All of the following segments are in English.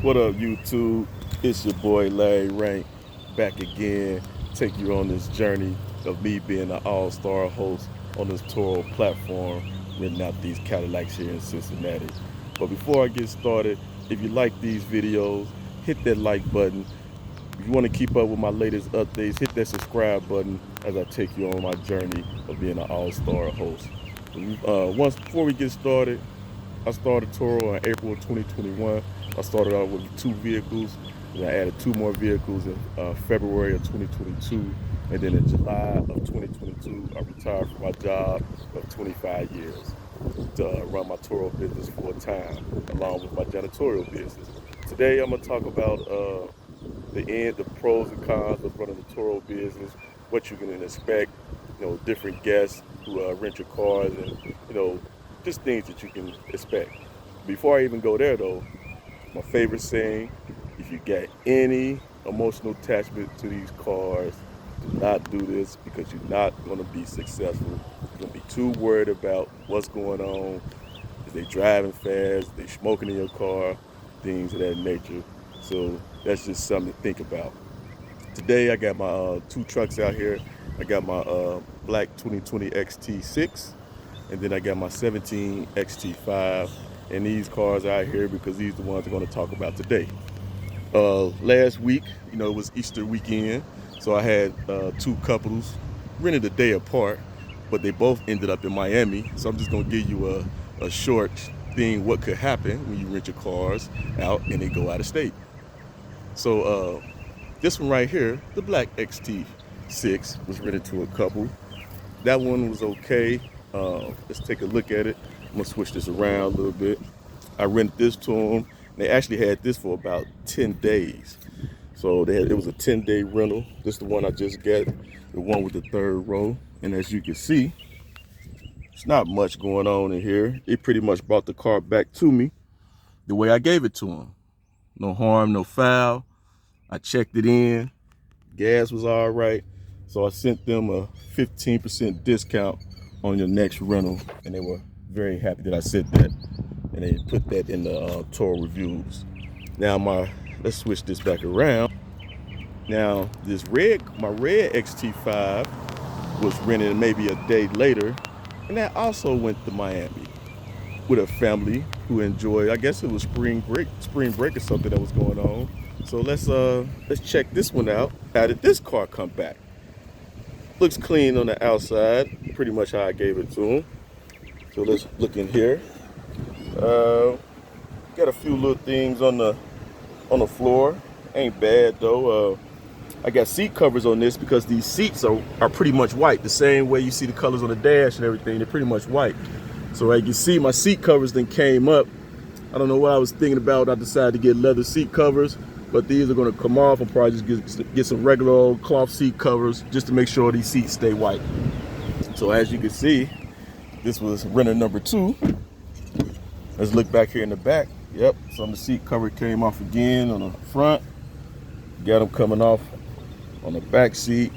What up, YouTube? It's your boy Larry Rank back again, take you on this journey of me being an all-star host on this Toro platform, renting out these Cadillacs here in Cincinnati. But before I get started, if you like these videos, hit that like button. If you want to keep up with my latest updates, hit that subscribe button as I take you on my journey of being an all-star host. Before we get started, I started Toro in April of 2021. I started out with 2 vehicles, and I added 2 more vehicles in February of 2022. And then in July of 2022, I retired from my job of 25 years to run my Toro business full time, along with my janitorial business. Today, I'm gonna talk about the pros and cons of running the Toro business, what you can expect, different guests who rent your cars, and just things that you can expect. Before I even go there, though, my favorite saying: if you get any emotional attachment to these cars, do not do this because you're not going to be successful. You're going to be too worried about what's going on. Is they driving fast? Is they smoking in your car? Things of that nature. So that's just something to think about. Today I got my 2 trucks out here. I got my black 2020 XT6, and then I got my 17 XT5. And these cars out here because these are the ones I'm going to talk about today. Last week, it was Easter weekend, so I had 2 couples rented a day apart, but they both ended up in Miami. So I'm just going to give you a short thing what could happen when you rent your cars out and they go out of state. So this one right here, the black XT6, was rented to a couple. That one was okay. Let's take a look at it. I'm gonna switch this around a little bit. I rented this to them. They actually had this for about 10 days. So it was a 10-day rental. This is the one I just got, the one with the 3rd row. And as you can see, it's not much going on in here. It pretty much brought the car back to me the way I gave it to them. No harm, no foul. I checked it in. Gas was all right. So I sent them a 15% discount on your next rental, and they were very happy that I said that, and they put that in the Toro reviews. Now let's switch this back around. Now my red XT5 was rented maybe a day later, and that also went to Miami with a family who enjoyed. I guess it was spring break or something that was going on. So let's check this one out. How did this car come back? Looks clean on the outside, pretty much how I gave it to him. So let's look in here. Got a few little things on the floor. Ain't bad though. I got seat covers on this because these seats are pretty much white. The same way you see the colors on the dash and everything, they're pretty much white. So as you see, my seat covers then came up. I don't know what I was thinking about. I decided to get leather seat covers, but these are going to come off and probably just get some regular old cloth seat covers just to make sure these seats stay white. So as you can see, this was renter number 2. Let's look back here in the back. Yep, some of the seat cover came off again on the front. Got them coming off on the back seat.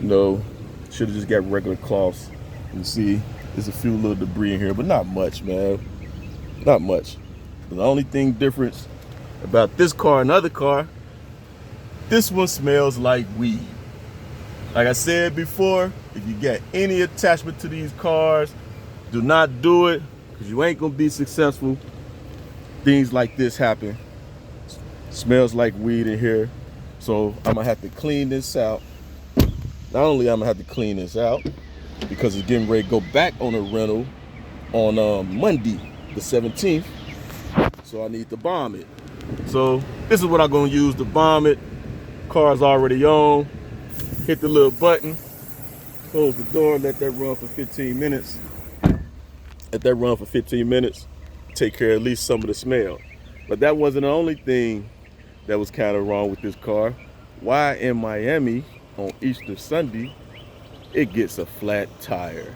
Should have just got regular cloths. You see, there's a few little debris in here, but not much, man. Not much. The only thing difference about this car and other car, this one smells like weed. Like I said before, if you get any attachment to these cars, do not do it because you ain't gonna be successful. Things like this happen. Smells like weed in here. So I'm gonna have to clean this out. Not only I'm gonna have to clean this out because it's getting ready to go back on a rental on Monday the 17th. So I need to bomb it. So this is what I'm gonna use to bomb it. Car's already on. Hit the little button, close the door, let that run for 15 minutes. Let that run for 15 minutes, take care of at least some of the smell. But that wasn't the only thing that was kind of wrong with this car. Why in Miami on Easter Sunday, it gets a flat tire.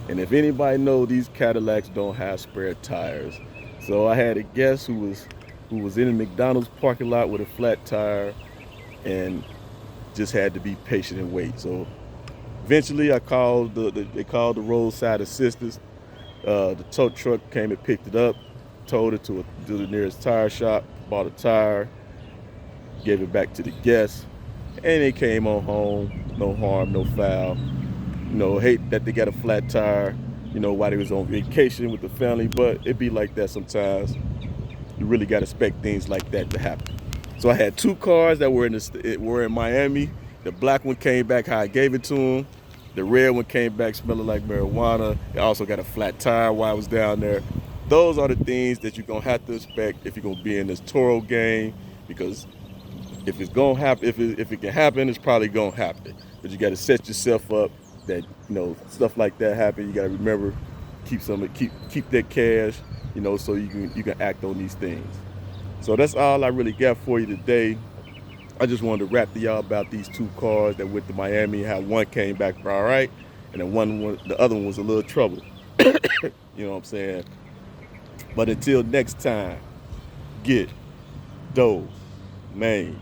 And if anybody knows, these Cadillacs don't have spare tires. So I had a guest who was in a McDonald's parking lot with a flat tire and just had to be patient and wait. So eventually I called they called the roadside assistance. The tow truck came and picked it up, towed it to the nearest tire shop, bought a tire, gave it back to the guests, and they came on home, no harm, no foul. Hate that they got a flat tire, while they was on vacation with the family, but it be like that sometimes. You really got to expect things like that to happen. So I had two cars that were in Miami. The black one came back how I gave it to them. The red one came back smelling like marijuana. It also got a flat tire while I was down there. Those are the things that you're gonna have to expect if you're gonna be in this Toro game, because if it's gonna happen, if it can happen, it's probably gonna happen. But you got to set yourself up that stuff like that happen. You got to remember, keep that cash, so you can act on these things. So that's all I really got for you today. I just wanted to rap to y'all about these two cars that went to Miami. How one came back all right, and the other one was a little trouble. You know what I'm saying? But until next time, get those, man.